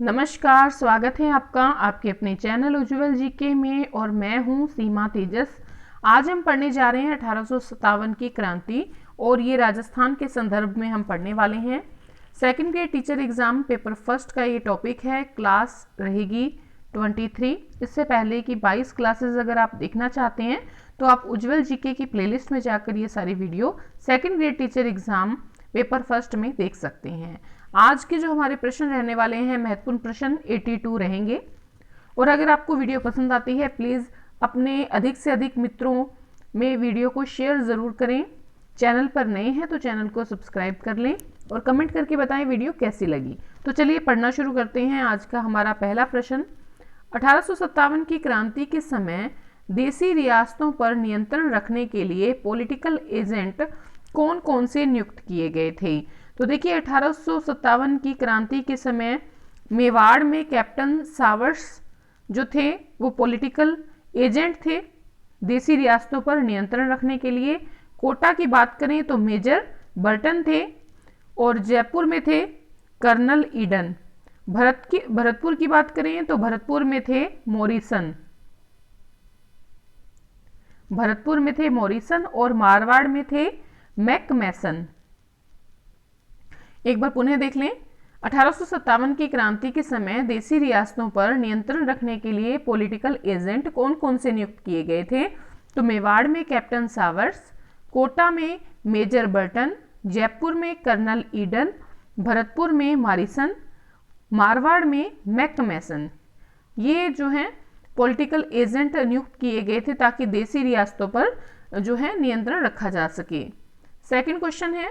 नमस्कार, स्वागत है आपका आपके अपने चैनल उज्ज्वल जीके में और मैं हूं सीमा तेजस। आज हम पढ़ने जा रहे हैं 1857 की क्रांति और ये राजस्थान के संदर्भ में हम पढ़ने वाले हैं। Second grade teacher exam paper first का ये टॉपिक है। क्लास रहेगी 23। इससे पहले की 22 क्लासेस अगर आप देखना चाहते हैं तो आप उज्ज्वल जीके की प्लेलिस्ट में जाकर ये सारी video second grade teacher exam paper first में देख सकते हैं। आज के जो हमारे प्रश्न रहने वाले हैं, महत्वपूर्ण प्रश्न 82 रहेंगे। और अगर आपको वीडियो पसंद आती है प्लीज़ अपने अधिक से अधिक मित्रों में वीडियो को शेयर ज़रूर करें। चैनल पर नए हैं तो चैनल को सब्सक्राइब कर लें और कमेंट करके बताएं वीडियो कैसी लगी। तो चलिए पढ़ना शुरू करते हैं। आज का हमारा पहला प्रश्न, 1857 की क्रांति के समय देसी रियासतों पर नियंत्रण रखने के लिए पॉलिटिकल एजेंट कौन कौन से नियुक्त किए गए थे। तो देखिए 1857 की क्रांति के समय मेवाड़ में कैप्टन सावर्स जो थे वो पॉलिटिकल एजेंट थे देसी रियासतों पर नियंत्रण रखने के लिए। कोटा की बात करें तो मेजर बर्टन थे और जयपुर में थे कर्नल ईडन। भरतपुर की बात करें तो भरतपुर में थे मॉरिसन। और मारवाड़ में थे मैकमेसन। एक बार पुनः देख लें। 1857 की क्रांति के समय देसी रियासतों पर नियंत्रण रखने के लिए पॉलिटिकल एजेंट कौन कौन से नियुक्त किए गए थे। तो मेवाड़ में कैप्टन सावर्स, कोटा में मेजर बर्टन, जयपुर में कर्नल ईडन, भरतपुर में मॉरिसन, मारवाड़ में मैकमेसन। ये जो है पॉलिटिकल एजेंट नियुक्त किए गए थे ताकि देसी रियासतों पर जो है नियंत्रण रखा जा सके। सेकंड क्वेश्चन है,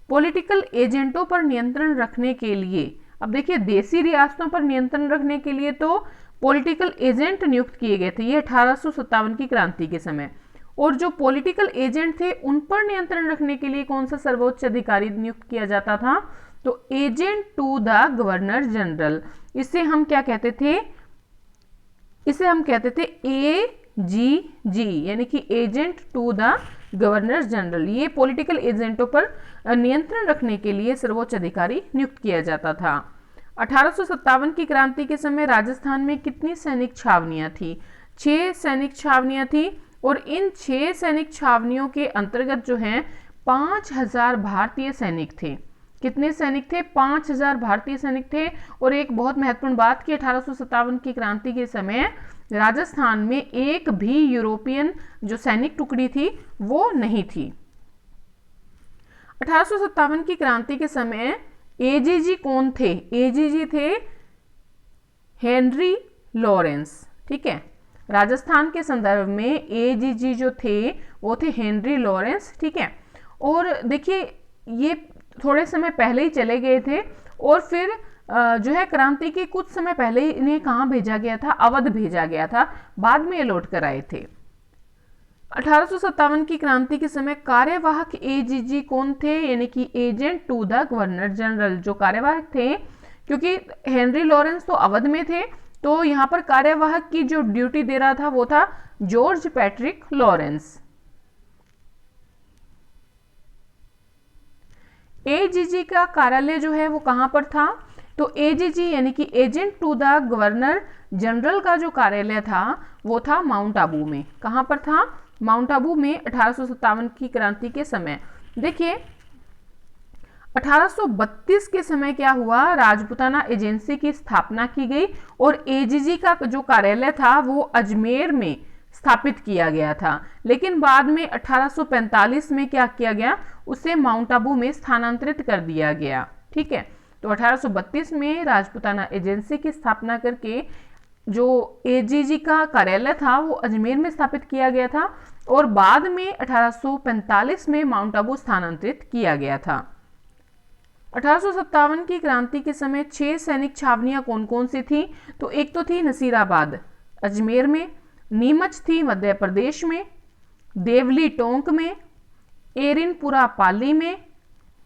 पॉलिटिकल एजेंटों पर नियंत्रण रखने के लिए, अब देखिए देसी रियासतों पर नियंत्रण रखने के लिए तो पॉलिटिकल एजेंट नियुक्त किए गए थे ये 1857 की क्रांति के समय। और जो पॉलिटिकल एजेंट थे उन पर नियंत्रण रखने के लिए कौन सा सर्वोच्च अधिकारी नियुक्त किया जाता था। तो agent to the governor general. इसे हम क्या कहते थे, इसे हम कहते थे AGG, यानी कि agent to the governor general. ये पॉलिटिकल एजेंटों पर नियंत्रण रखने के लिए सर्वोच्च अधिकारी नियुक्त किया जाता था। 1857 की क्रांति के समय राजस्थान में कितनी सैनिक छावनियां थी। 6 सैनिक छावनियां थी और इन 6 सैनिक छावनियों के अंतर्गत जो है 5000 भारतीय सैनिक थे। कितने सैनिक थे? 5000 भारतीय सैनिक थे। और एक बहुत महत्वपूर्ण बात कि 1857 की क्रांति के समय राजस्थान में एक भी यूरोपियन जो सैनिक टुकड़ी थी वो नहीं थी। 1857 की क्रांति के समय AGG कौन थे? AGG थे हेनरी लॉरेंस। ठीक है, राजस्थान के संदर्भ में AGG जो थे वो थे हेनरी लॉरेंस। ठीक है, और देखिए ये थोड़े समय पहले ही चले गए थे और फिर जो है क्रांति के कुछ समय पहले इन्हें कहाँ भेजा गया था? अवध भेजा गया था, बाद में ये लौट कर आए थे। 1857 की क्रांति के समय कार्यवाहक AGG कौन थे? यानी कि agent to the governor general. जो कार्यवाहक थे, क्योंकि हेनरी लॉरेंस तो अवध में थे तो यहाँ पर कार्यवाहक की जो ड्यूटी दे रहा था वो था जॉर्ज पैट्रिक लॉरेंस। AGG का कार्यालय जो है वो कहाँ पर था? तो AGG यानी कि agent to the governor general का जो कार्यालय था वो था माउंट आबू में। कहाँ पर था? माउंट आबू में 1857 की क्रांति के समय। देखिए 1832 के समय क्या हुआ? राजपूताना एजेंसी की स्थापना की गई और AGG का जो कार्यालय था वो अजमेर में स्थापित किया गया था। लेकिन बाद में 1845 में क्या किया गया? उसे माउंट आबू में स्थानांतरित कर दिया गया। ठीक है, तो 1832 में राजपूताना एजेंसी की स्थापना करके जो AGG का कार्यालय था वो अजमेर में स्थापित किया गया था और बाद में 1845 में माउंट आबू स्थानांतरित किया गया था। 1857 की क्रांति के समय 6 सैनिक छावनियां कौन कौन सी थी? तो एक तो थी नसीराबाद अजमेर में, नीमच थी मध्य प्रदेश में, देवली टोंक में, एरिनपुरा पाली में,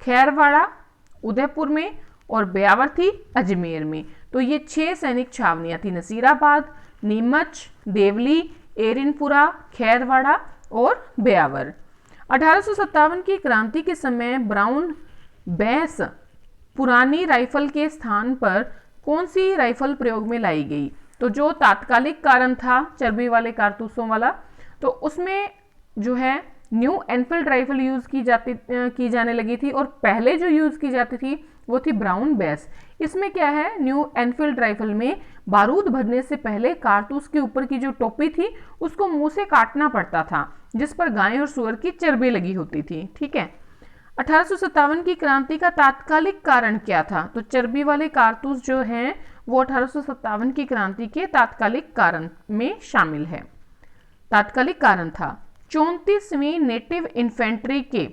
खैरवाड़ा उदयपुर में और ब्यावर थी अजमेर में। तो ये 6 सैनिक छावनियां थी, नसीराबाद, नीमच, देवली, एरिनपुरा, खैरवाड़ा और ब्यावर। 1857 की क्रांति के समय ब्राउन बैस पुरानी राइफल के स्थान पर कौन सी राइफल प्रयोग में लाई गई? तो जो तात्कालिक कारण था चर्बी वाले कारतूसों वाला, तो उसमें जो है न्यू एनफील्ड राइफल यूज की जाने लगी थी, और पहले जो यूज की जाती थी वो थी ब्राउन बेस। इसमें क्या है, न्यू एनफील्ड राइफल में बारूद भरने से पहले कारतूस के ऊपर की जो टोपी थी उसको मुंह से काटना पड़ता था, जिस पर गाय और सुअर की चर्बी लगी होती थी। ठीक है। 1857 की क्रांति का तात्कालिक कारण क्या था? तो चर्बी वाले कारतूस जो हैं वो 1857 की क्रांति के तात्कालिक कारण में शामिल है। तात्कालिक कारण था 34वीं नेटिव इन्फेंट्री के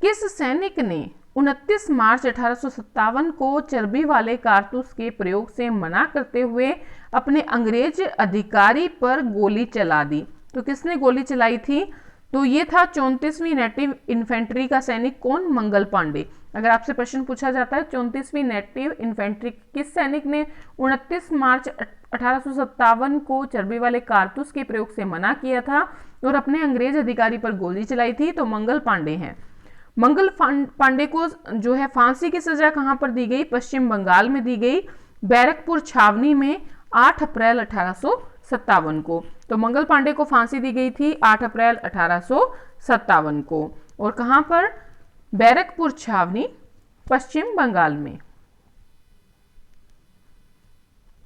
किस सैनिक ने 29 मार्च 1857 को चर्बी वाले कारतूस के प्रयोग से मना करते हुए अपने अंग्रेज अधिकारी पर गोली चला दी? तो किसने गोली चलाई थी? तो ये था 34वीं नेटिव इन्फेंट्री का सैनिक। कौन? मंगल पांडे। अगर आपसे प्रश्न पूछा जाता है 34वीं नेटिव इन्फेंट्री किस सैनिक ने 29 मार्च 1857 को चर्बी वाले कारतूस के प्रयोग से मना किया था और अपने अंग्रेज अधिकारी पर गोली चलाई थी? तो मंगल पांडे हैं। मंगल पांडे को जो है फांसी की सजा कहां पर दी गई? पश्चिम बंगाल में दी गई, बैरकपुर छावनी में 8 अप्रैल 1857 को। तो मंगल पांडे को फांसी दी गई थी 8 अप्रैल 1857 को, और कहां पर? बैरकपुर छावनी, पश्चिम बंगाल में।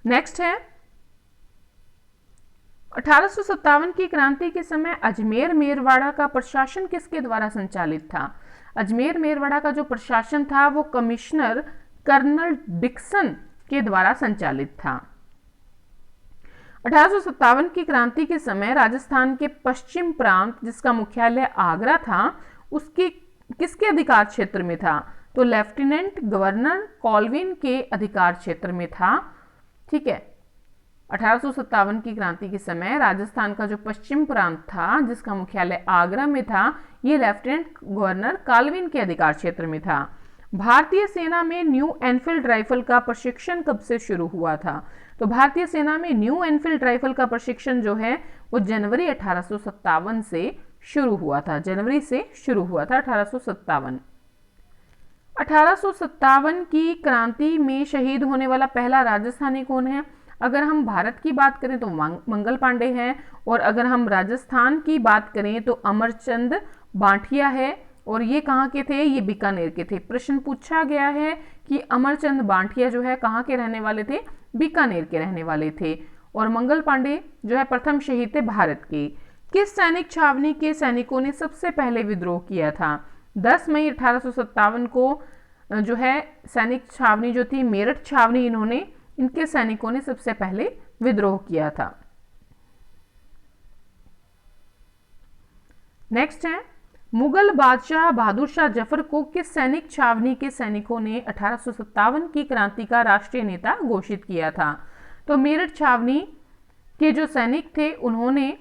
नेक्स्ट है 1857 की क्रांति के समय अजमेर मेरवाड़ा का प्रशासन किसके द्वारा संचालित था? अजमेर मेरवाड़ा का जो प्रशासन था वो कमिश्नर कर्नल डिक्सन के द्वारा संचालित था। 1857 की क्रांति के समय राजस्थान के पश्चिम प्रांत, जिसका मुख्यालय आगरा था, उसके किसके अधिकार क्षेत्र में था? तो लेफ्टिनेंट गवर्नर कॉल्विन के अधिकार क्षेत्र में था। ठीक है। 1857 की क्रांति के समय राजस्थान का जो पश्चिम प्रांत था, जिसका मुख्यालय आगरा में था, ये लेफ्टिनेंट गवर्नर कॉल्विन के अधिकार क्षेत्र में था। भारतीय सेना में न्यू एनफील्ड राइफल का प्रशिक्षण कब से शुरू हुआ था? तो भारतीय सेना में न्यू एनफील्ड राइफल का प्रशिक्षण जो है वो जनवरी 1857 से शुरू हुआ था। जनवरी से शुरू हुआ था 1857। 1857 की क्रांति में शहीद होने वाला पहला राजस्थानी कौन है? अगर हम भारत की बात करें तो मंगल पांडे हैं, और अगर हम राजस्थान की बात करें तो अमरचंद बांठिया है, और ये कहाँ के थे? ये बीकानेर के थे। प्रश्न पूछा गया है कि अमरचंद बांठिया जो है कहाँ के रहने वाले थे? बीकानेर के रहने वाले थे। और मंगल पांडे जो है प्रथम शहीद थे भारत के। किस सैनिक छावनी के सैनिकों ने सबसे पहले विद्रोह किया था? 10 मई 1857 को जो है सैनिक छावनी जो थी मेरठ छावनी, इनके सैनिकों ने सबसे पहले विद्रोह किया था। नेक्स्ट है मुगल बादशाह बहादुर शाह जफर को किस सैनिक छावनी के सैनिकों ने 1857 की क्रांति का राष्ट्रीय नेता घोषित किया था? तो मेरठ छावनी के जो सैनिक थे उन्होंने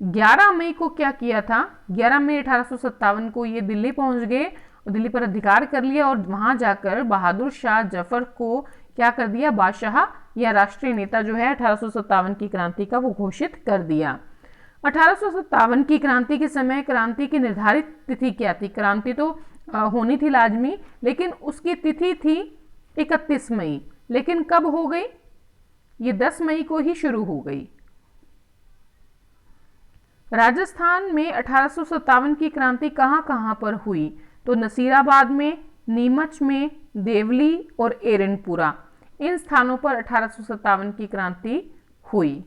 11 मई को क्या किया था? 11 मई 1857 को ये दिल्ली पहुंच गए, दिल्ली पर अधिकार कर लिया, और वहां जाकर बहादुर शाह जफर को क्या कर दिया? बादशाह या राष्ट्रीय नेता जो है 1857 की क्रांति का वो घोषित कर दिया। 1857 की क्रांति के समय क्रांति की निर्धारित तिथि क्या थी? क्रांति तो होनी थी लाजमी, लेकिन उसकी तिथि थी 31 मई। लेकिन कब हो गई? ये 10 मई को ही शुरू हो गई। राजस्थान में 1857 की क्रांति कहां कहां पर हुई? तो नसीराबाद में, नीमच में, देवली और एरनपुरा, इन स्थानों पर 1857 की क्रांति हुई,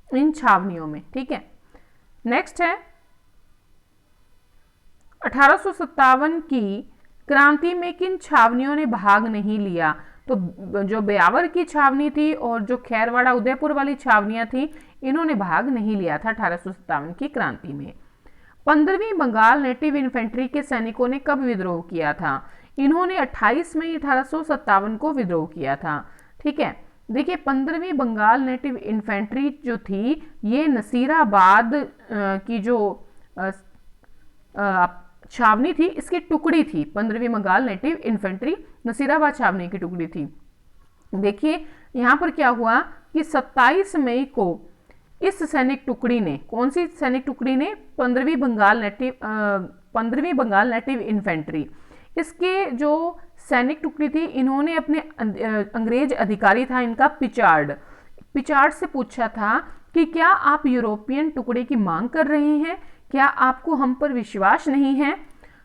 इन छावनियों में। ठीक है। नेक्स्ट है 1857 की क्रांति में किन छावनियों ने भाग नहीं लिया? तो जो ब्यावर की छावनी थी और जो खैरवाड़ा उदयपुर वाली छावनियां थी, इन्होंने भाग नहीं लिया था 1857 की क्रांति में। 15वीं बंगाल नेटिव इन्फेंट्री के सैनिकों ने कब विद्रोह किया था? इन्होंने 28 मई 1857 को विद्रोह किया था। ठीक है। देखिए 15वीं बंगाल नेटिव इन्फेंट्री जो थी ये नसीराबाद की जो छावनी थी इसकी टुकड़ी थी। 15वीं बंगाल नेटिव इन्फेंट्री नसीराबाद छावनी की टुकड़ी थी। देखिए यहां पर क्या हुआ कि 27 मई को इस सैनिक टुकड़ी ने, कौन सी सैनिक टुकड़ी ने? 15वीं बंगाल नेटिव इन्फेंट्री, इसके जो सैनिक टुकड़ी थी, इन्होंने अपने अंग्रेज अधिकारी था इनका पिचार्ड से पूछा था कि क्या आप यूरोपियन टुकड़े की मांग कर रहे हैं, क्या आपको हम पर विश्वास नहीं है।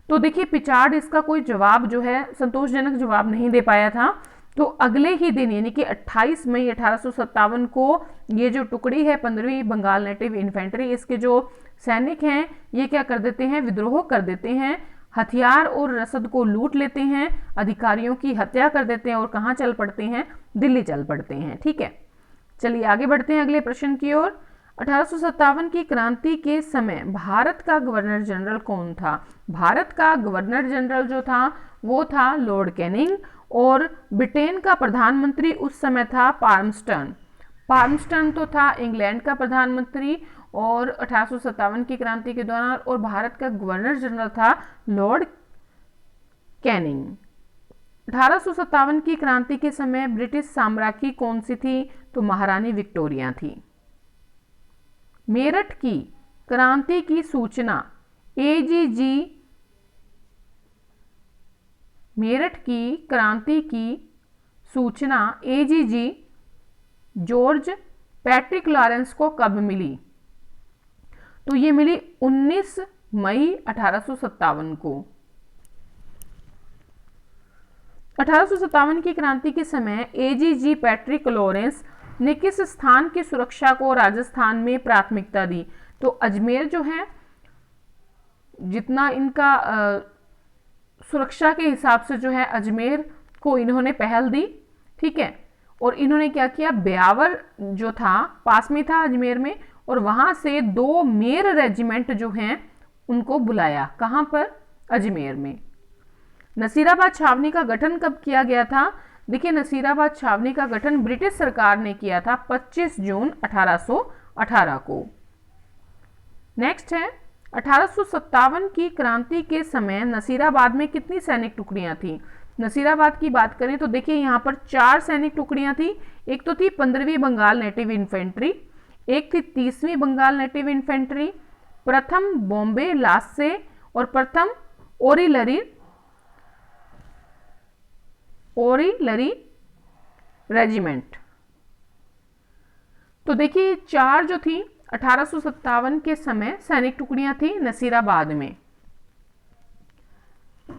तो देखिए पिचार्ड इसका कोई जवाब जो है संतोषजनक जवाब नहीं दे पाया था। तो अगले ही दिन यानी कि 28 मई 1857 को ये जो टुकड़ी है 15वीं बंगाल नेटिव इन्फेंट्री, इसके जो सैनिक हैं ये क्या कर देते हैं, विद्रोह कर देते हैं, हथियार और रसद को लूट लेते हैं, अधिकारियों की हत्या कर देते हैं और कहाँ चल पड़ते हैं, दिल्ली चल पड़ते हैं। ठीक है, चलिए आगे बढ़ते हैं अगले प्रश्न की ओर। 1857 की क्रांति के समय भारत का गवर्नर जनरल कौन था। भारत का गवर्नर जनरल जो था वो था लॉर्ड कैनिंग, और ब्रिटेन का प्रधानमंत्री उस समय था पाल्मस्टन। पाल्मस्टन तो था इंग्लैंड का प्रधानमंत्री और 1857 की क्रांति के दौरान, और भारत का गवर्नर जनरल था लॉर्ड कैनिंग। 1857 की क्रांति के समय ब्रिटिश साम्राज्य कौन सी थी, तो महारानी विक्टोरिया थी। मेरठ की क्रांति की सूचना एजीजी, मेरठ की क्रांति की सूचना एजीजी जॉर्ज पैट्रिक लॉरेंस को कब मिली, तो ये मिली 19 मई 1857 को। 1857 की क्रांति के समय एजीजी पैट्रिक लॉरेंस ने किस स्थान की सुरक्षा को राजस्थान में प्राथमिकता दी, तो अजमेर जो है जितना इनका सुरक्षा के हिसाब से जो है अजमेर को इन्होंने पहल दी। ठीक है, और इन्होंने क्या किया, ब्यावर जो था पास में था अजमेर में, और वहां से 2 मेर रेजिमेंट जो हैं उनको बुलाया, कहां पर, अजमेर में। नसीराबाद छावनी का गठन कब किया गया था, देखिए नसीराबाद छावनी का गठन ब्रिटिश सरकार ने किया था 25 जून 1818 को। नेक्स्ट है 1857 की क्रांति के समय नसीराबाद में कितनी सैनिक टुकड़ियां थी। नसीराबाद की बात करें तो देखिए यहाँ पर 4 सैनिक टुकड़ियां थी। एक तो थी 15वीं बंगाल नेटिव इन्फेंट्री, एक थी 30वीं बंगाल नेटिव इन्फेंट्री, प्रथम बॉम्बे लास्से और प्रथम ओरिलरी रेजिमेंट। तो देखिए 4 जो थी 1857 के समय सैनिक टुकड़ियां थी नसीराबाद में।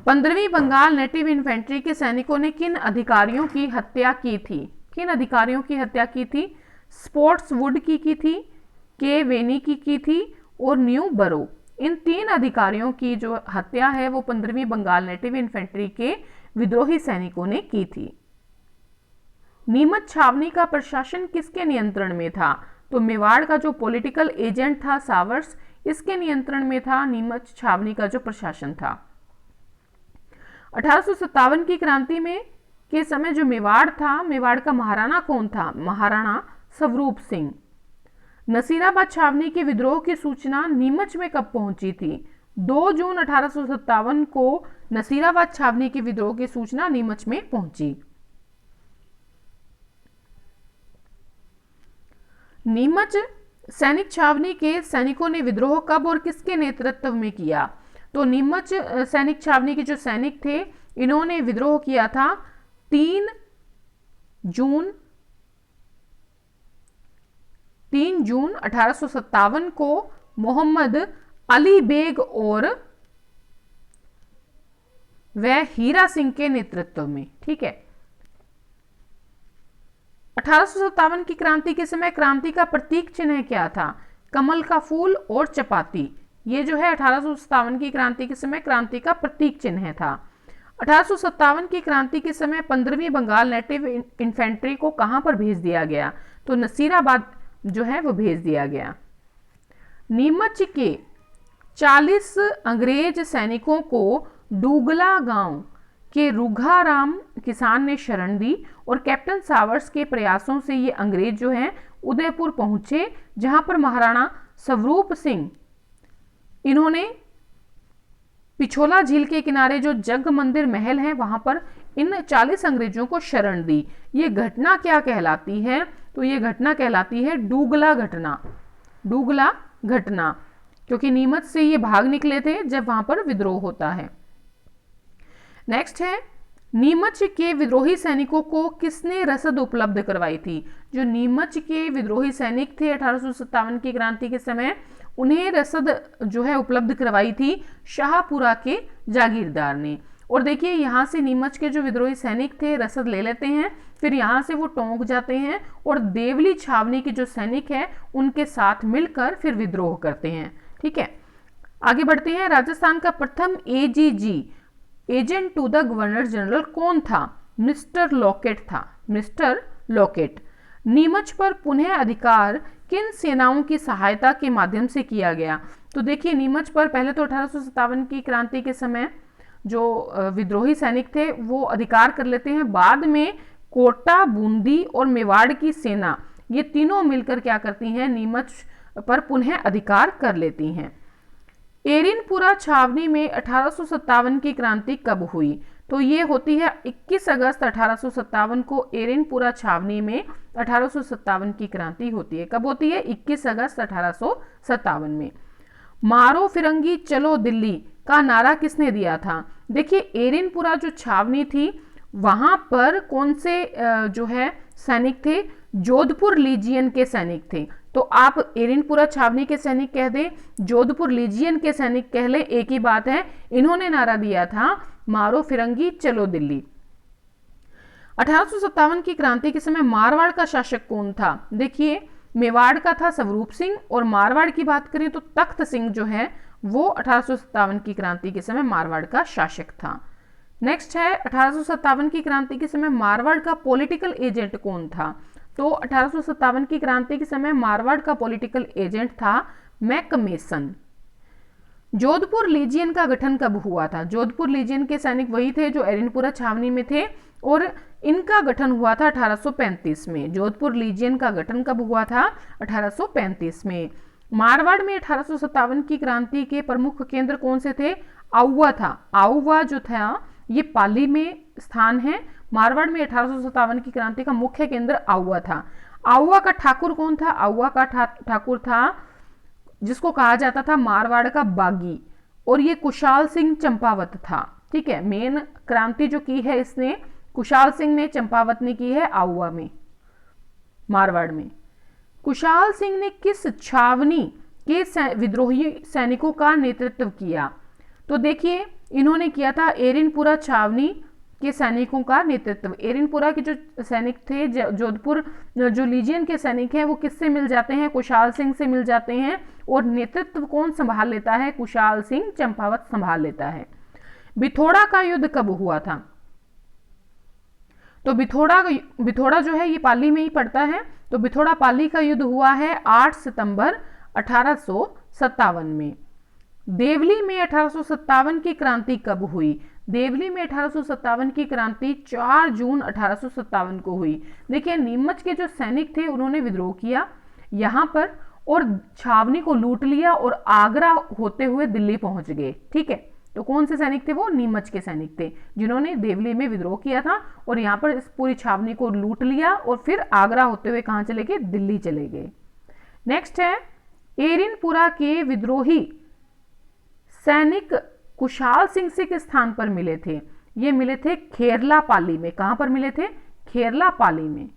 15वीं बंगाल नेटिव इन्फेंट्री के सैनिकों ने किन अधिकारियों की हत्या की थी, किन अधिकारियों की हत्या की थी, स्पोर्ट्स वुड की थी, के वेनी की थी और न्यू बरो। इन 3 अधिकारियों की जो हत्या है वो 15वीं बंगाल नेटिव इन्फेंट्री के विद्रोही सैनिकों ने की थी। नीमच छावनी का प्रशासन किसके नियंत्रण में था, तो मेवाड़ का जो पॉलिटिकल एजेंट था सावर्स, इसके नियंत्रण में था नीमच छावनी का जो प्रशासन था। 1857 की क्रांति में के समय जो मेवाड़ था, मेवाड़ का महाराणा कौन था, महाराणा स्वरूप सिंह। नसीराबाद छावनी के विद्रोह की सूचना नीमच में कब पहुंची थी, 2 जून 1857 को नसीराबाद छावनी के विद्रोह की सूचना नीमच में पहुंची। नीमच सैनिक छावनी के सैनिकों ने विद्रोह कब और किसके नेतृत्व में किया, तो नीमच सैनिक छावनी के जो सैनिक थे इन्होंने विद्रोह किया था 3 जून 1857 को मोहम्मद अली बेग और वह हीरा सिंह के नेतृत्व में। ठीक है, 1857 की क्रांति के समय क्रांति का प्रतीक चिन्ह क्या था, कमल का फूल और चपाती। ये जो है 1857 की क्रांति के समय क्रांति का प्रतीक चिन्ह था। 1857 की क्रांति के समय 15वीं बंगाल नेटिव इन्फेंट्री को कहां पर भेज दिया गया, तो नसीराबाद जो है वो भेज दिया गया। नीमच के 40 अंग्रेज सैनिकों को डूगला गांव के रुघाराम किसान ने शरण दी और कैप्टन सावर्स के प्रयासों से ये अंग्रेज जो हैं उदयपुर पहुंचे, जहां पर महाराणा स्वरूप सिंह इन्होंने पिछोला झील के किनारे जो जग मंदिर महल है वहां पर इन 40 अंग्रेजों को शरण दी। ये घटना क्या कहलाती है, तो ये घटना कहलाती है डूगला घटना। डूगला घटना, क्योंकि नीमच से ये भाग निकले थे जब वहां पर विद्रोह होता है। नेक्स्ट है, नीमच के विद्रोही सैनिकों को किसने रसद उपलब्ध करवाई थी? जो नीमच के विद्रोही सैनिक थे 1857 की क्रांति के समय, उन्हें रसद जो है उपलब्ध करवाई थी शाहपुरा के जागीरदार ने। और देखिए यहाँ से नीमच के जो विद्रोही सैनिक थे रसद ले लेते हैं, फिर यहाँ से वो टोंक जाते हैं और देवली छावनी के जो सैनिक है उनके साथ मिलकर फिर विद्रोह करते हैं। ठीक है, आगे बढ़ते हैं। राजस्थान का प्रथम AGG, agent to the governor general, कौन था? मिस्टर लॉकेट था, मिस्टर लॉकेट। नीमच पर पुनः अधिकार किन सेनाओं की सहायता के माध्यम से किया गया? तो देखिए नीमच पर पहले तो 1857 की क्रांति के समय जो विद्रोही सैनिक थे वो अधिकार कर लेते हैं, बाद में कोटा, बूंदी और मेवाड़ की सेना, ये तीनों मिलकर क्या करती हैं? नीमच पर पुनः अधिकार कर लेती हैं। एरिनपुरा छावनी में 1857 की क्रांति कब हुई? तो ये होती है 21 अगस्त 1857 को एरिनपुरा छावनी में 1857 की क्रांति होती है। कब होती है? 21 अगस्त 1857 में। मारो फिरंगी चलो दिल्ली का नारा किसने दिया था? देखिए एरिनपुरा जो छावनी थी वहां पर कौन से जो है सैनिक थे? जोधपुर लीजियन के सैनिक थे। तो आप एरिनपुरा छावनी के सैनिक कह दें, जोधपुर लीजियन के सैनिक कह लें, एक ही बात है। इन्होंने नारा दिया था मारो फिरंगी चलो दिल्ली। 1857 की क्रांति के समय मारवाड़ का शासक कौन था? देखिए मेवाड़ का था स्वरूप सिंह, और मारवाड़ की बात करें तो तख्त सिंह जो है वो 1857 की क्रांति के समय मारवाड़ का शासक था। नेक्स्ट है 1857 की क्रांति के समय मारवाड़ का पॉलिटिकल एजेंट कौन था? तो 1857 की क्रांति के समय मारवाड़ का पॉलिटिकल एजेंट था मैकमेसन। जोधपुर लीजियन का गठन कब हुआ था? जोधपुर लीजियन के सैनिक वही थे जो एरिनपुरा छावनी में थे, और इनका गठन हुआ था 1835 में। जोधपुर लीजियन का गठन कब हुआ था? 1835 में। मारवाड़ में 1857 की क्रांति के प्रमुख केंद्र कौन से थे? आउवा था। आउवा जो था ये पाली में स्थान है। मारवाड़ में 1857 की क्रांति का मुख्य केंद्र आउवा था। आउवा का ठाकुर कौन था? आउवा का ठाकुर था जिसको कहा जाता था मारवाड़ का बागी, और ये कुशाल सिंह चंपावत था। ठीक है, मेन क्रांति जो की है इसने कुशाल सिंह ने, चंपावत ने की है आउवा में, मारवाड़ में। कुशाल सिंह ने किस छावनी के विद्रोही सैनिकों का नेतृत्व किया? तो देखिए इन्होंने किया था एरिनपुरा छावनी के सैनिकों का नेतृत्व। एरिनपुरा के जो सैनिक थे, जोधपुर जो लीजियन के सैनिक हैं, वो किससे मिल जाते हैं? कुशाल सिंह से मिल जाते हैं, और नेतृत्व कौन संभाल लेता है? कुशाल सिंह चंपावत संभाल लेता है। बिथोड़ा का युद्ध कब हुआ था? तो बिथोड़ा जो है ये पाली में ही पड़ता है। तो बिथोड़ा पाली का युद्ध हुआ है 8 सितंबर 1857 में। देवली में 1857 की क्रांति कब हुई? देवली में 1857 की क्रांति 4 जून 1857 को हुई। देखिए नीमच के जो सैनिक थे उन्होंने विद्रोह किया यहाँ पर और छावनी को लूट लिया और आगरा होते हुए दिल्ली पहुंच गए। ठीक है, तो कौन से सैनिक थे? वो नीमच के सैनिक थे जिन्होंने देवली में विद्रोह किया था और यहाँ पर इस पूरी छावनी को लूट लिया और फिर आगरा होते हुए कहाँ चले गए? दिल्ली चले गए। नेक्स्ट है एरिनपुरा के विद्रोही सैनिक कुशाल सिंह से किस स्थान पर मिले थे? ये मिले थे खेरला पाली में। कहां पर मिले थे? खेरला पाली में।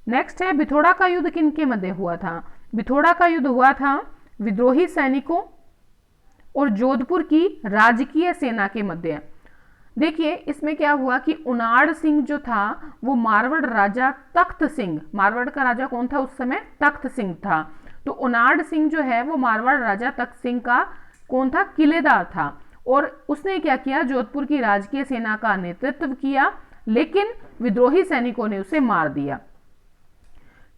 नेक्स्ट है बिथोड़ा का युद्ध किनके मध्य हुआ था? बिथोड़ा का युद्ध हुआ था विद्रोही सैनिकों और जोधपुर की राजकीय सेना के मध्य। देखिए इसमें क्या हुआ कि उनाड़ सिंह जो था वो मारवाड़ राजा तख्त सिंह, मारवाड़ का राजा कौन था उस समय? तख्त सिंह था। तो उनाड़ सिंह जो है वो मारवाड़ राजा तख्त सिंह का कौन था? किलेदार था, और उसने क्या किया? जोधपुर की राजकीय सेना का नेतृत्व किया, लेकिन विद्रोही सैनिकों ने उसे मार दिया।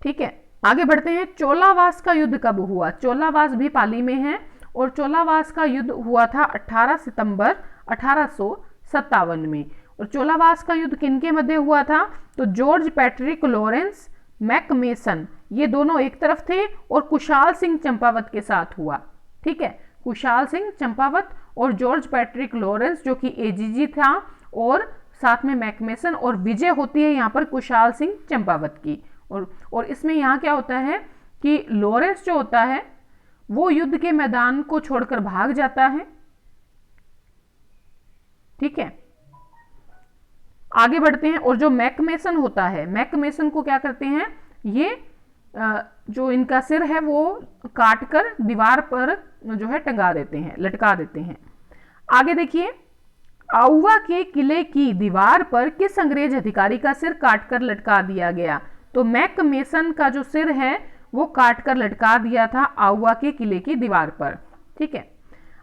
ठीक है, आगे बढ़ते हैं। चोलावास का युद्ध कब हुआ? चोलावास भी पाली में है, और चोलावास का युद्ध हुआ था 18 सितंबर 1857 में। और चोलावास का युद्ध किनके मध्य हुआ था? तो जॉर्ज पैट्रिक लॉरेंस मैकमेसन, ये दोनों एक तरफ थे, और कुशाल सिंह चंपावत के साथ हुआ। ठीक है, कुशाल सिंह चंपावत और जॉर्ज पैट्रिक लॉरेंस जो कि एजीजी था, और साथ में मैकमेसन, और विजय होती है यहाँ पर कुशाल सिंह चंपावत की। और इसमें यहाँ क्या होता है कि लॉरेंस जो होता है वो युद्ध के मैदान को छोड़कर भाग जाता है। ठीक है, आगे बढ़ते हैं। और जो मैकमेसन होता है, मैकमेसन को क्या करते हैं, ये जो इनका सिर है वो काट कर दीवार पर जो है टंगा देते हैं, लटका देते हैं। आगे देखिए, आउवा के किले की दीवार पर किस अंग्रेज अधिकारी का सिर काटकर लटका दिया गया? तो मैकमेसन का जो सिर है वो काटकर लटका दिया था आउवा के किले की दीवार पर। ठीक है,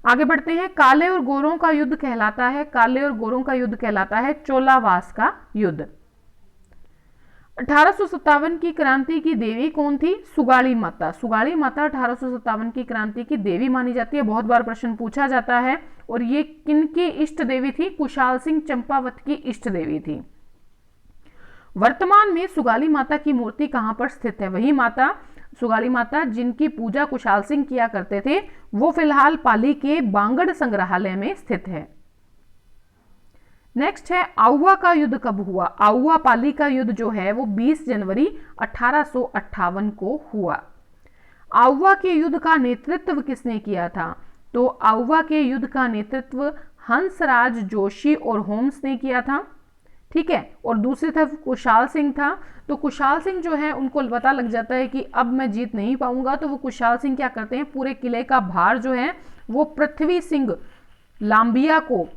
आगे बढ़ते हैं। काले और गोरों का युद्ध कहलाता है, काले और गोरों का युद्ध कहलाता है चोलावास का युद्ध। 1857 की क्रांति की देवी कौन थी? सुगाली माता। सुगाली माता 1857 की क्रांति की देवी मानी जाती है, बहुत बार प्रश्न पूछा जाता है। और ये किनकी इष्ट देवी थी? कुशाल सिंह चंपावत की इष्ट देवी थी। वर्तमान में सुगाली माता की मूर्ति कहां पर स्थित है? वही माता, सुगाली माता जिनकी पूजा कुशाल सिंह किया करते थे, वो फिलहाल पाली के बांगड़ संग्रहालय में स्थित है। नेक्स्ट है, आउवा का युद्ध कब हुआ? आउवा पाली का युद्ध जो है वो 20 जनवरी 1858 को हुआ। आउवा के युद्ध का नेतृत्व किसने किया था? तो आउवा के युद्ध का नेतृत्व हंसराज जोशी और होम्स ने किया था। ठीक है, और दूसरी तरफ कुशाल सिंह था। तो कुशाल सिंह जो है उनको पता लग जाता है कि अब मैं जीत नहीं पाऊंगा, तो वो कुशाल सिंह क्या करते हैं, पूरे किले का भार जो है वो पृथ्वी सिंह लांबिया को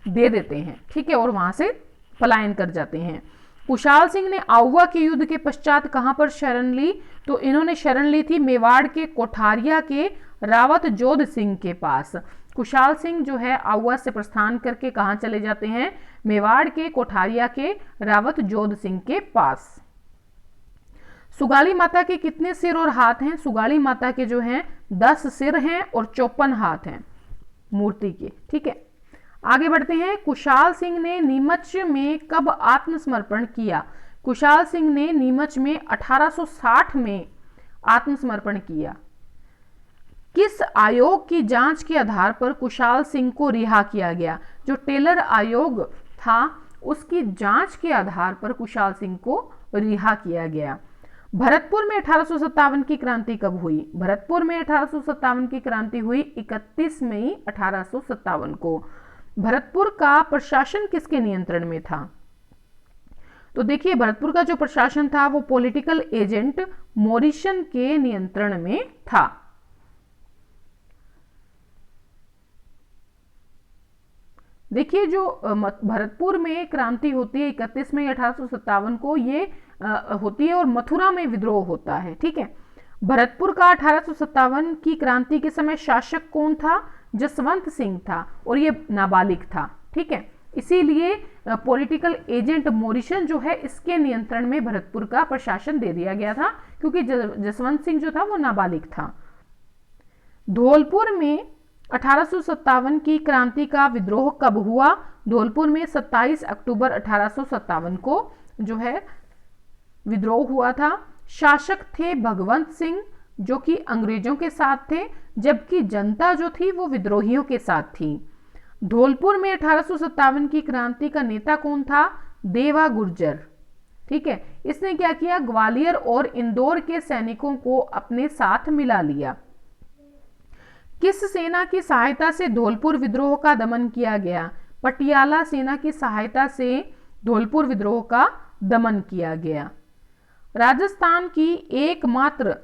दे देते हैं। ठीक है, और वहां से पलायन कर जाते हैं। कुशाल सिंह ने आउवा के युद्ध के पश्चात कहां पर शरण ली? तो इन्होंने शरण ली थी मेवाड़ के कोठारिया के रावत जोध सिंह के पास। कुशाल सिंह जो है आउवा से प्रस्थान करके कहां चले जाते हैं? मेवाड़ के कोठारिया के रावत जोध सिंह के पास। सुगाली माता के कितने सिर और हाथ हैं? सुगाली माता के जो हैं 10 सिर हैं और 54 हाथ हैं मूर्ति के। ठीक है, आगे बढ़ते हैं। कुशाल सिंह ने नीमच में कब आत्मसमर्पण किया? कुशाल सिंह ने नीमच में 1860 में आत्मसमर्पण किया। किस आयोग की जांच के आधार पर कुशाल सिंह को रिहा किया गया? जो टेलर आयोग था उसकी जांच के आधार पर कुशाल सिंह को रिहा किया गया। भरतपुर में 1857 की क्रांति कब हुई? भरतपुर में 1857 की क्रांति हुई 31 मई 1857 को। भरतपुर का प्रशासन किसके नियंत्रण में था? तो देखिए, भरतपुर का जो प्रशासन था वो पॉलिटिकल एजेंट मोरिसन के नियंत्रण में था। देखिए, जो भरतपुर में क्रांति होती है 31 मई 1857 को, ये होती है और मथुरा में विद्रोह होता है। ठीक है, भरतपुर का 1857 की क्रांति के समय शासक कौन था? जसवंत सिंह था, और ये नाबालिग था। ठीक है, इसीलिए पॉलिटिकल एजेंट मोरिसन जो है इसके नियंत्रण में भरतपुर का प्रशासन दे दिया गया था, क्योंकि जसवंत सिंह जो था वो नाबालिग था। धौलपुर में 1857 की क्रांति का विद्रोह कब हुआ? धौलपुर में 27 अक्टूबर 1857 को जो है विद्रोह हुआ था। शासक थे भगवंत सिंह जो कि अंग्रेजों के साथ थे, जबकि जनता जो थी वो विद्रोहियों के साथ थी। धौलपुर में 1857 की क्रांति का नेता कौन था? देवा गुर्जर। ठीक है, इसने क्या किया? ग्वालियर और इंदौर के सैनिकों को अपने साथ मिला लिया। किस सेना की सहायता से धौलपुर विद्रोह का दमन किया गया? पटियाला सेना की सहायता से धौलपुर विद्रोह का दमन किया गया। राजस्थान की एकमात्र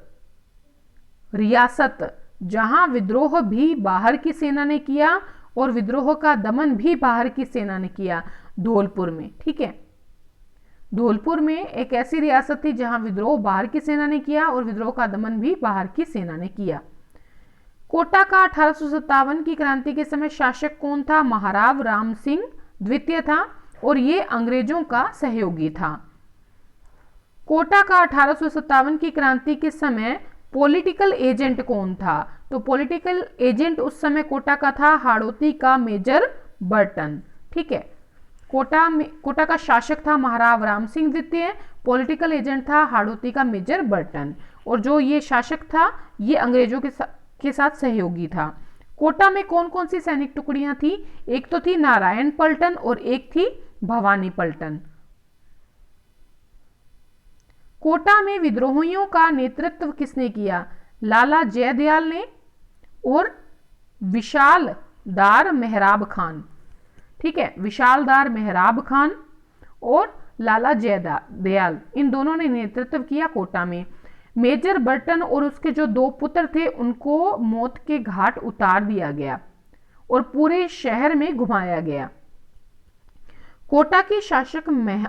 रियासत जहां विद्रोह भी बाहर की सेना ने किया और विद्रोह का दमन भी बाहर की सेना ने किया, धौलपुर में। ठीक है, धौलपुर में एक ऐसी रियासत थी जहां विद्रोह बाहर की सेना ने किया और विद्रोह का दमन भी बाहर की सेना ने किया। कोटा का 1857 की क्रांति के समय शासक कौन था? महाराव राम सिंह द्वितीय था, और ये अंग्रेजों का सहयोगी था। कोटा का 1857 की क्रांति के समय पॉलिटिकल एजेंट कौन था? तो पॉलिटिकल एजेंट उस समय कोटा का था हाड़ौती का मेजर बर्टन। ठीक है, कोटा का शासक था महाराव राम सिंह द्वितीय, पॉलिटिकल एजेंट था हाड़ौती का मेजर बर्टन, और जो ये शासक था ये अंग्रेजों के साथ सहयोगी था। कोटा में कौन कौन सी सैनिक टुकड़ियां थी? एक तो थी नारायण पलटन और एक थी भवानी पलटन। कोटा में विद्रोहियों का नेतृत्व किसने किया? लाला जयदयाल ने और विशालदार मेहराब खान। ठीक है, विशालदार मेहराब खान और लाला जयदयाल, इन दोनों ने नेतृत्व किया कोटा में। मेजर बर्टन और उसके जो 2 पुत्र थे उनको मौत के घाट उतार दिया गया और पूरे शहर में घुमाया गया। कोटा के शासक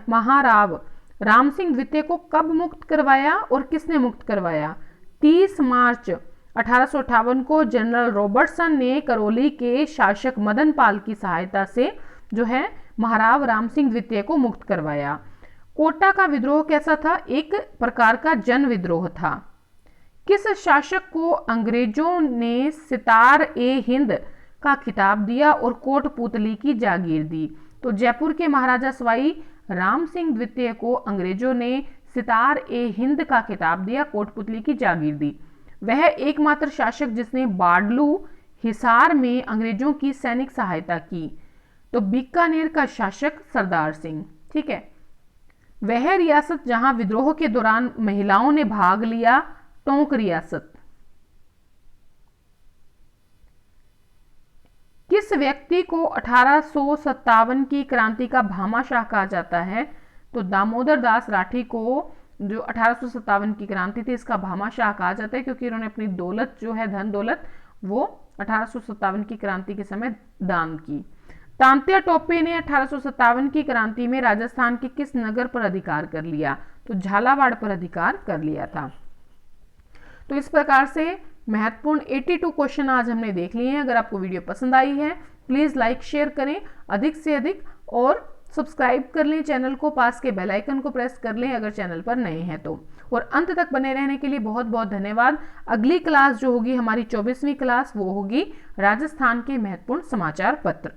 महाराव राम सिंह द्वितीय को कब मुक्त करवाया और किसने मुक्त करवाया? 30 मार्च 1858 को जनरल रॉबर्टसन ने करौली के शासक मदन पाल की सहायता से जो है महाराव राम सिंह द्वितीय को मुक्त करवाया। कोटा का विद्रोह कैसा था? एक प्रकार का जन विद्रोह था। किस शासक को अंग्रेजों ने सितार ए हिंद का खिताब दिया और कोटपुतली की जागीर दी? तो जयपुर के महाराजा सवाई राम सिंह द्वितीय को अंग्रेजों ने सितार ए हिंद का खिताब दिया, कोटपुतली की जागीर दी। वह एकमात्र शासक जिसने बाडलू हिसार में अंग्रेजों की सैनिक सहायता की। तो बीकानेर का शासक सरदार सिंह। ठीक है। वह रियासत जहां विद्रोह के दौरान महिलाओं ने भाग लिया, टोंक रियासत। किस व्यक्ति को 1857 की क्रांति का भामाशाह कहा जाता है? तो दामोदर दास राठी को जो 1857 की क्रांति थी इसका भामाशाह कहा जाता है, क्योंकि उन्होंने अपनी दौलत जो है, धन दौलत, वो 1857 की क्रांति के समय दान की। तांत्या टोपे ने 1857 की क्रांति में राजस्थान के किस नगर पर अधिकार कर लिया? तो झालावाड़ पर अधिकार कर लिया था। तो इस प्रकार से महत्वपूर्ण 82 क्वेश्चन आज हमने देख लिए हैं। अगर आपको वीडियो पसंद आई है प्लीज लाइक शेयर करें अधिक से अधिक और सब्सक्राइब कर लें चैनल को, पास के बेल आइकन को प्रेस कर लें अगर चैनल पर नए हैं तो। और अंत तक बने रहने के लिए बहुत बहुत धन्यवाद। अगली क्लास जो होगी हमारी 24वीं क्लास, वो होगी राजस्थान के महत्वपूर्ण समाचार पत्र।